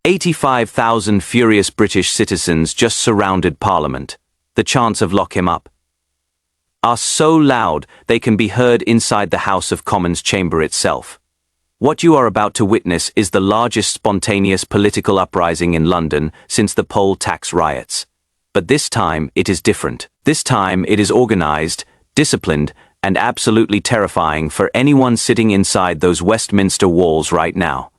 85,000 furious British citizens just surrounded Parliament. The chants of "lock him up" are so loud they can be heard inside the House of Commons chamber itself. What you are about to witness is the largest spontaneous political uprising in London since the poll tax riots. But this time it is different. This time it is organized, disciplined, and absolutely terrifying for anyone sitting inside those Westminster walls right now.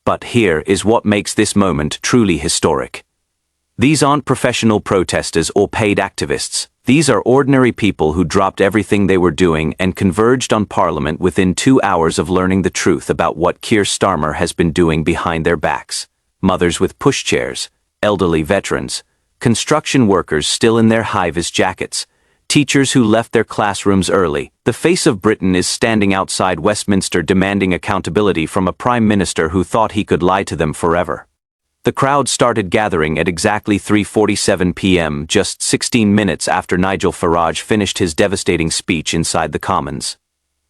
But here is what makes this moment truly historic. These aren't professional protesters or paid activists. These are ordinary people who dropped everything they were doing and converged on Parliament within 2 hours of learning the truth about what Keir Starmer has been doing behind their backs. Mothers with pushchairs, elderly veterans, construction workers still in their high-vis jackets, teachers who left their classrooms early. The face of Britain is standing outside Westminster demanding accountability from a Prime Minister who thought he could lie to them forever. The crowd started gathering at exactly 3:47 p.m., just 16 minutes after Nigel Farage finished his devastating speech inside the Commons.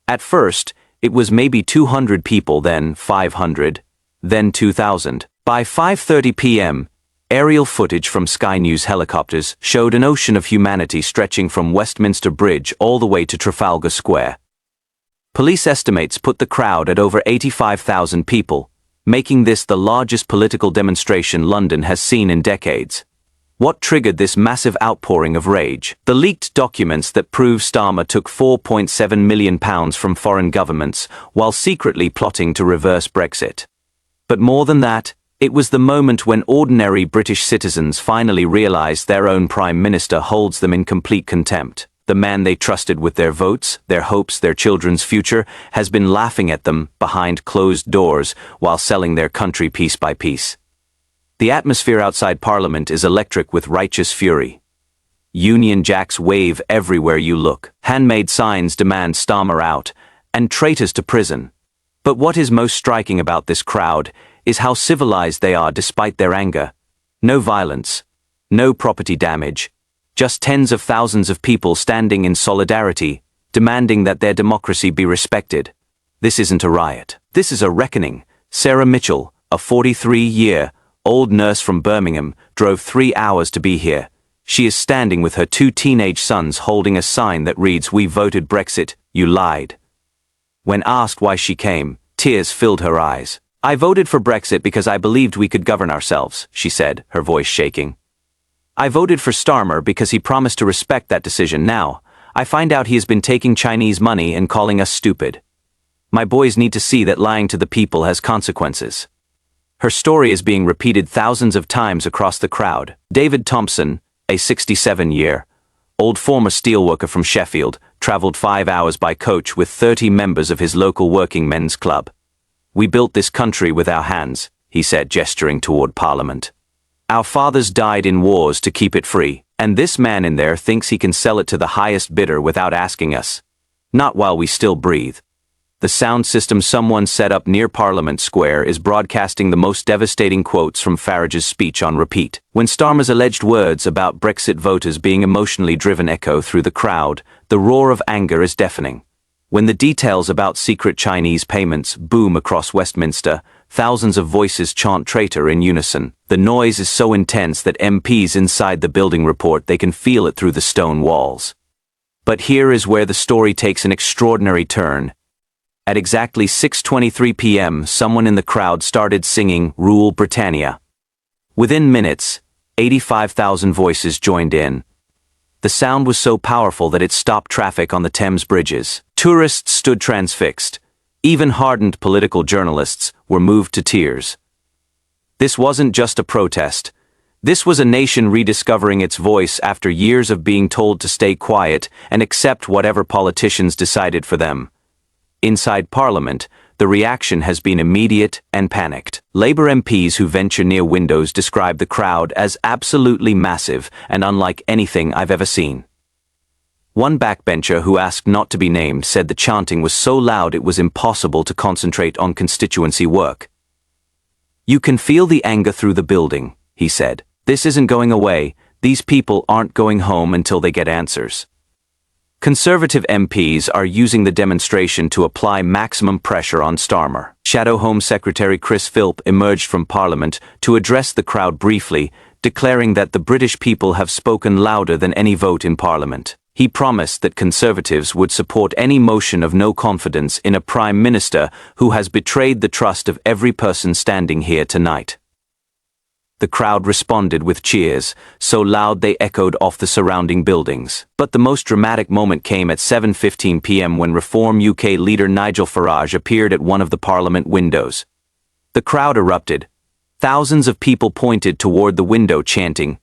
At first, it was maybe 200 people, then 500, then 2,000. By 5:30 p.m., aerial footage from Sky News helicopters showed an ocean of humanity stretching from Westminster Bridge all the way to Trafalgar Square. Police estimates put the crowd at over 85,000 people, making this the largest political demonstration London has seen in decades. What triggered this massive outpouring of rage? The leaked documents that prove Starmer took £4.7 million from foreign governments while secretly plotting to reverse Brexit. But more than that, it was the moment when ordinary British citizens finally realized their own Prime Minister holds them in complete contempt. The man they trusted with their votes, their hopes, their children's future, has been laughing at them behind closed doors while selling their country piece by piece. The atmosphere outside Parliament is electric with righteous fury. Union Jacks wave everywhere you look. Handmade signs demand Starmer out, and traitors to prison. But what is most striking about this crowd is how civilized they are despite their anger. No violence, no property damage, just tens of thousands of people standing in solidarity, demanding that their democracy be respected. This isn't a riot. This is a reckoning. Sarah Mitchell, a 43-year-old nurse from Birmingham, drove 3 hours to be here. She is standing with her 2 teenage sons holding a sign that reads, "We voted Brexit, you lied." When asked why she came, tears filled her eyes. "I voted for Brexit because I believed we could govern ourselves," she said, her voice shaking. "I voted for Starmer because he promised to respect that decision. Now, I find out he has been taking Chinese money and calling us stupid. My boys need to see that lying to the people has consequences." Her story is being repeated thousands of times across the crowd. David Thompson, a 67-year-old former steelworker from Sheffield, traveled 5 hours by coach with 30 members of his local working men's club. "We built this country with our hands," he said, gesturing toward Parliament. "Our fathers died in wars to keep it free, and this man in there thinks he can sell it to the highest bidder without asking us. Not while we still breathe." The sound system someone set up near Parliament Square is broadcasting the most devastating quotes from Farage's speech on repeat. When Starmer's alleged words about Brexit voters being emotionally driven echo through the crowd, the roar of anger is deafening. When the details about secret Chinese payments boom across Westminster, thousands of voices chant "traitor" in unison. The noise is so intense that MPs inside the building report they can feel it through the stone walls. But here is where the story takes an extraordinary turn. At exactly 6:23 p.m., someone in the crowd started singing "Rule Britannia." Within minutes, 85,000 voices joined in. The sound was so powerful that it stopped traffic on the Thames bridges. Tourists stood transfixed. Even hardened political journalists were moved to tears. This wasn't just a protest. This was a nation rediscovering its voice after years of being told to stay quiet and accept whatever politicians decided for them. Inside Parliament, the reaction has been immediate and panicked. Labour MPs who venture near windows describe the crowd as absolutely massive and unlike anything I've ever seen. One backbencher who asked not to be named said the chanting was so loud it was impossible to concentrate on constituency work. "You can feel the anger through the building," he said. "This isn't going away. These people aren't going home until they get answers." Conservative MPs are using the demonstration to apply maximum pressure on Starmer. Shadow Home Secretary Chris Philp emerged from Parliament to address the crowd briefly, declaring that the British people have spoken louder than any vote in Parliament. He promised that Conservatives would support any motion of no confidence in a Prime Minister who has betrayed the trust of every person standing here tonight. The crowd responded with cheers, so loud they echoed off the surrounding buildings. But the most dramatic moment came at 7:15 p.m. when Reform UK leader Nigel Farage appeared at one of the Parliament windows. The crowd erupted. Thousands of people pointed toward the window chanting,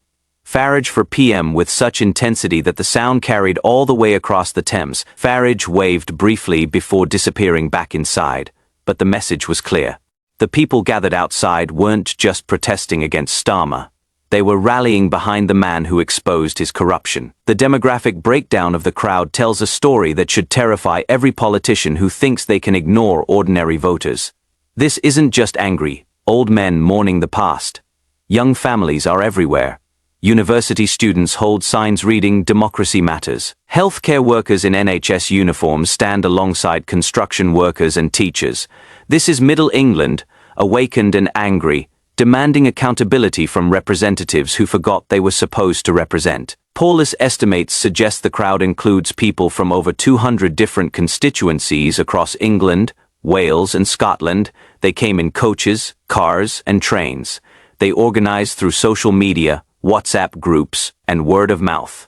"Farage for PM," with such intensity that the sound carried all the way across the Thames. Farage waved briefly before disappearing back inside, but the message was clear. The people gathered outside weren't just protesting against Starmer. They were rallying behind the man who exposed his corruption. The demographic breakdown of the crowd tells a story that should terrify every politician who thinks they can ignore ordinary voters. This isn't just angry, old men mourning the past. Young families are everywhere. University students hold signs reading "Democracy Matters." Healthcare workers in NHS uniforms stand alongside construction workers and teachers. This is Middle England, awakened and angry, demanding accountability from representatives who forgot they were supposed to represent. Paulus estimates suggest the crowd includes people from over 200 different constituencies across England, Wales and Scotland. They came in coaches, cars and trains. They organized through social media, WhatsApp groups, and word of mouth.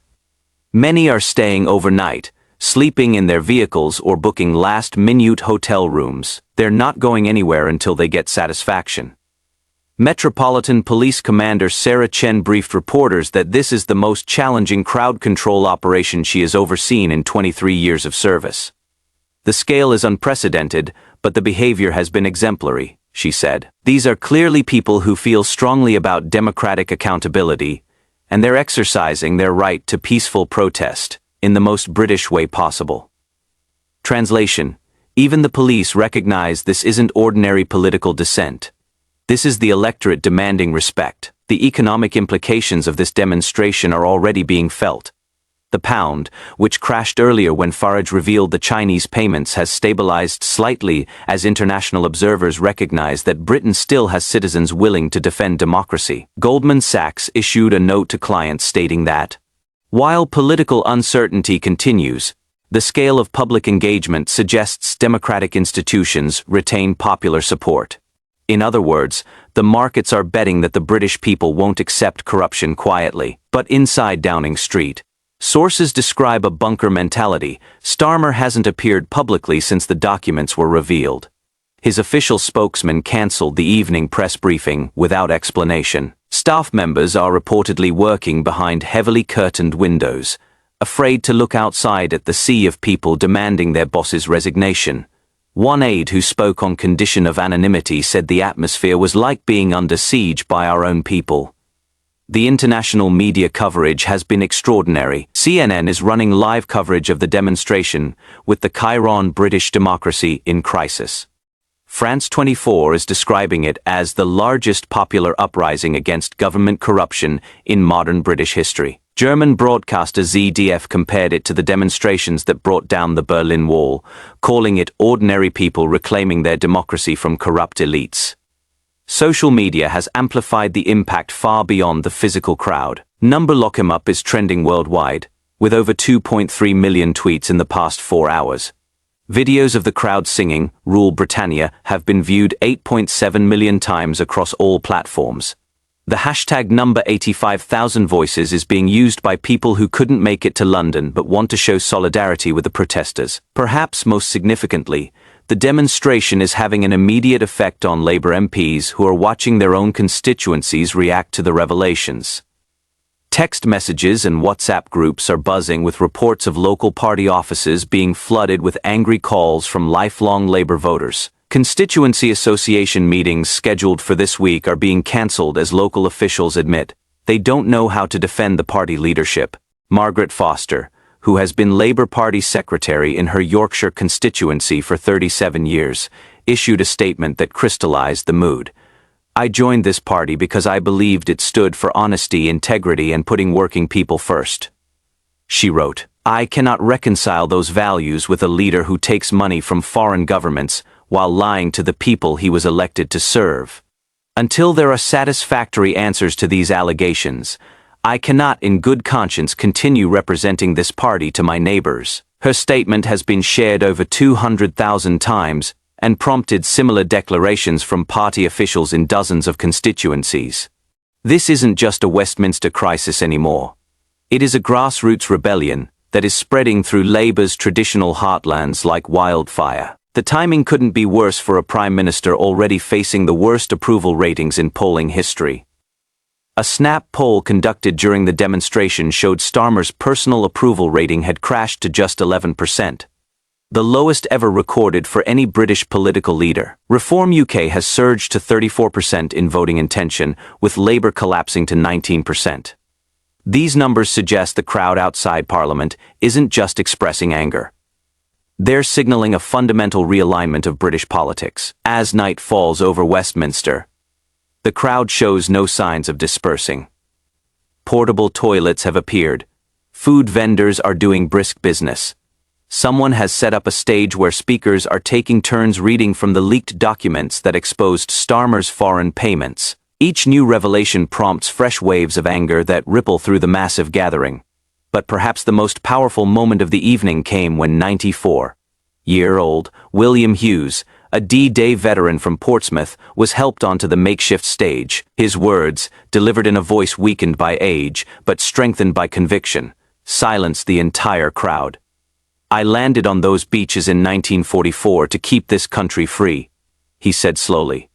Many are staying overnight, sleeping in their vehicles or booking last-minute hotel rooms. They're not going anywhere until they get satisfaction. Metropolitan Police Commander Sarah Chen briefed reporters that this is the most challenging crowd control operation she has overseen in 23 years of service. "The scale is unprecedented, but the behavior has been exemplary," she said. "These are clearly people who feel strongly about democratic accountability, and they're exercising their right to peaceful protest in the most British way possible." Translation: even the police recognize this isn't ordinary political dissent. This is the electorate demanding respect. The economic implications of this demonstration are already being felt. The pound, which crashed earlier when Farage revealed the Chinese payments, has stabilized slightly as international observers recognize that Britain still has citizens willing to defend democracy. Goldman Sachs issued a note to clients stating that, while political uncertainty continues, the scale of public engagement suggests democratic institutions retain popular support. In other words, the markets are betting that the British people won't accept corruption quietly. But inside Downing Street, sources describe a bunker mentality. Starmer hasn't appeared publicly since the documents were revealed. His official spokesman cancelled the evening press briefing without explanation. Staff members are reportedly working behind heavily curtained windows, afraid to look outside at the sea of people demanding their boss's resignation. One aide who spoke on condition of anonymity said the atmosphere was like being under siege by our own people. The international media coverage has been extraordinary. CNN is running live coverage of the demonstration with the chyron "British democracy in crisis." France 24 is describing it as the largest popular uprising against government corruption in modern British history. German broadcaster ZDF compared it to the demonstrations that brought down the Berlin Wall, calling it ordinary people reclaiming their democracy from corrupt elites. Social media has amplified the impact far beyond the physical crowd. Number Lock 'em Up is trending worldwide, with over 2.3 million tweets in the past 4 hours. Videos of the crowd singing "Rule Britannia" have been viewed 8.7 million times across all platforms. The hashtag number 85,000 voices is being used by people who couldn't make it to London but want to show solidarity with the protesters. Perhaps most significantly, the demonstration is having an immediate effect on Labour MPs who are watching their own constituencies react to the revelations. Text messages and WhatsApp groups are buzzing with reports of local party offices being flooded with angry calls from lifelong Labour voters. Constituency association meetings scheduled for this week are being cancelled as local officials admit they don't know how to defend the party leadership. Margaret Foster, who has been Labour Party secretary in her Yorkshire constituency for 37 years, issued a statement that crystallised the mood. "I joined this party because I believed it stood for honesty, integrity and putting working people first," she wrote. I cannot reconcile those values with a leader who takes money from foreign governments while lying to the people he was elected to serve. Until there are satisfactory answers to these allegations, I cannot in good conscience continue representing this party to my neighbors. Her statement has been shared over 200,000 times and prompted similar declarations from party officials in dozens of constituencies. This isn't just a Westminster crisis anymore. It is a grassroots rebellion that is spreading through Labour's traditional heartlands like wildfire. The timing couldn't be worse for a Prime Minister already facing the worst approval ratings in polling history. A Snap poll conducted during the demonstration showed Starmer's personal approval rating had crashed to just 11%. The lowest ever recorded for any British political leader. Reform UK has surged to 34% in voting intention, with Labour collapsing to 19%. These numbers suggest the crowd outside Parliament isn't just expressing anger. They're signalling a fundamental realignment of British politics. As night falls over Westminster, the crowd shows no signs of dispersing. Portable toilets have appeared. Food vendors are doing brisk business. Someone has set up a stage where speakers are taking turns reading from the leaked documents that exposed Starmer's foreign payments. Each new revelation prompts fresh waves of anger that ripple through the massive gathering. But perhaps the most powerful moment of the evening came when 94-year-old William Hughes, a D-Day veteran from Portsmouth, was helped onto the makeshift stage. His words, delivered in a voice weakened by age but strengthened by conviction, silenced the entire crowd. "I landed on those beaches in 1944 to keep this country free," he said slowly.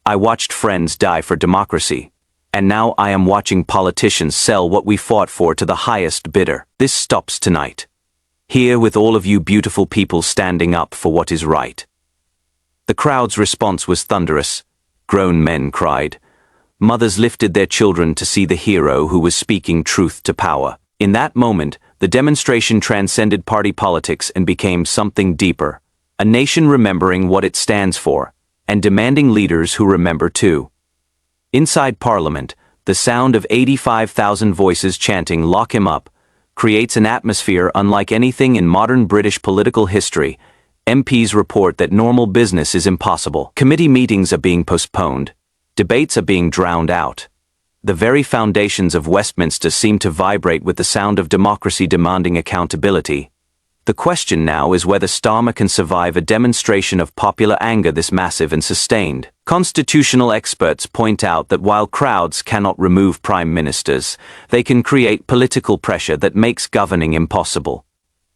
"I watched friends die for democracy, and now I am watching politicians sell what we fought for to the highest bidder. This stops tonight. Here with all of you beautiful people standing up for what is right." The crowd's response was thunderous. Grown men cried. Mothers lifted their children to see the hero who was speaking truth to power. In that moment, the demonstration transcended party politics and became something deeper, a nation remembering what it stands for, and demanding leaders who remember too. Inside Parliament, the sound of 85,000 voices chanting "Lock him up" creates an atmosphere unlike anything in modern British political history. MPs report that normal business is impossible. Committee meetings are being postponed. Debates are being drowned out. The very foundations of Westminster seem to vibrate with the sound of democracy demanding accountability. The question now is whether Starmer can survive a demonstration of popular anger this massive and sustained. Constitutional experts point out that while crowds cannot remove prime ministers, they can create political pressure that makes governing impossible.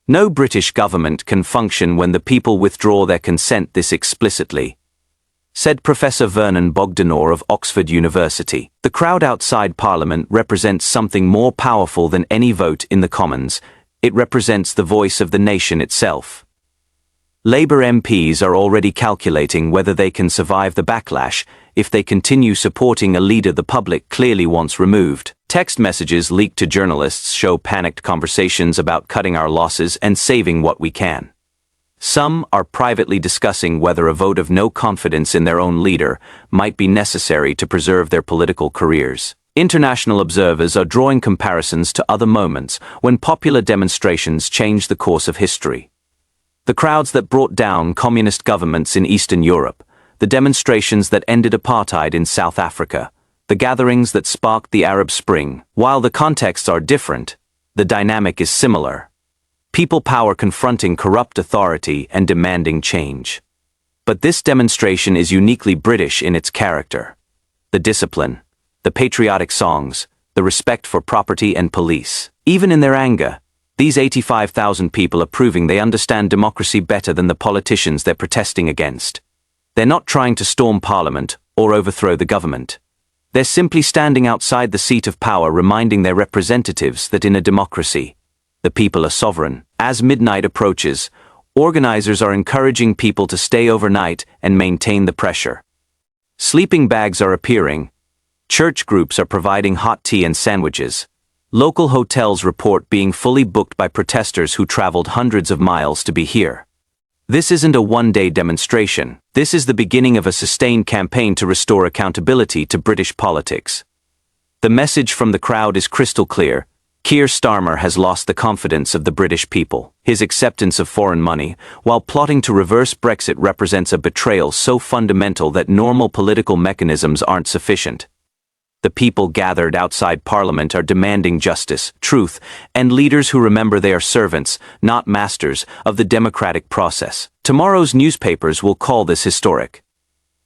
No British government can function when the people withdraw their consent this explicitly, said Professor Vernon Bogdanor of Oxford University. The crowd outside Parliament represents something more powerful than any vote in the Commons. It represents the voice of the nation itself. Labour MPs are already calculating whether they can survive the backlash if they continue supporting a leader the public clearly wants removed. Text messages leaked to journalists show panicked conversations about cutting our losses and saving what we can. Some are privately discussing whether a vote of no confidence in their own leader might be necessary to preserve their political careers. International observers are drawing comparisons to other moments when popular demonstrations changed the course of history. The crowds that brought down communist governments in Eastern Europe, the demonstrations that ended apartheid in South Africa, the gatherings that sparked the Arab Spring. While the contexts are different, the dynamic is similar. People power confronting corrupt authority and demanding change. But this demonstration is uniquely British in its character. The discipline, the patriotic songs, the respect for property and police. Even in their anger, these 85,000 people are proving they understand democracy better than the politicians they're protesting against. They're not trying to storm Parliament or overthrow the government. They're simply standing outside the seat of power, reminding their representatives that in a democracy, the people are sovereign. As midnight approaches, organizers are encouraging people to stay overnight and maintain the pressure. Sleeping bags are appearing. Church groups are providing hot tea and sandwiches. Local hotels report being fully booked by protesters who traveled hundreds of miles to be here. This isn't a one-day demonstration. This is the beginning of a sustained campaign to restore accountability to British politics. The message from the crowd is crystal clear. Keir Starmer has lost the confidence of the British people. His acceptance of foreign money, while plotting to reverse Brexit, represents a betrayal so fundamental that normal political mechanisms aren't sufficient. The people gathered outside Parliament are demanding justice, truth, and leaders who remember they are servants, not masters, of the democratic process. Tomorrow's newspapers will call this historic.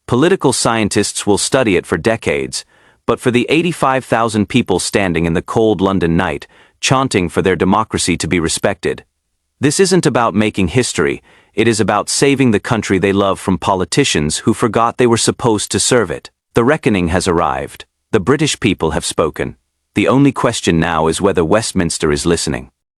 Political scientists will study it for decades, but for the 85,000 people standing in the cold London night, chanting for their democracy to be respected, this isn't about making history, it is about saving the country they love from politicians who forgot they were supposed to serve it. The reckoning has arrived. The British people have spoken. The only question now is whether Westminster is listening.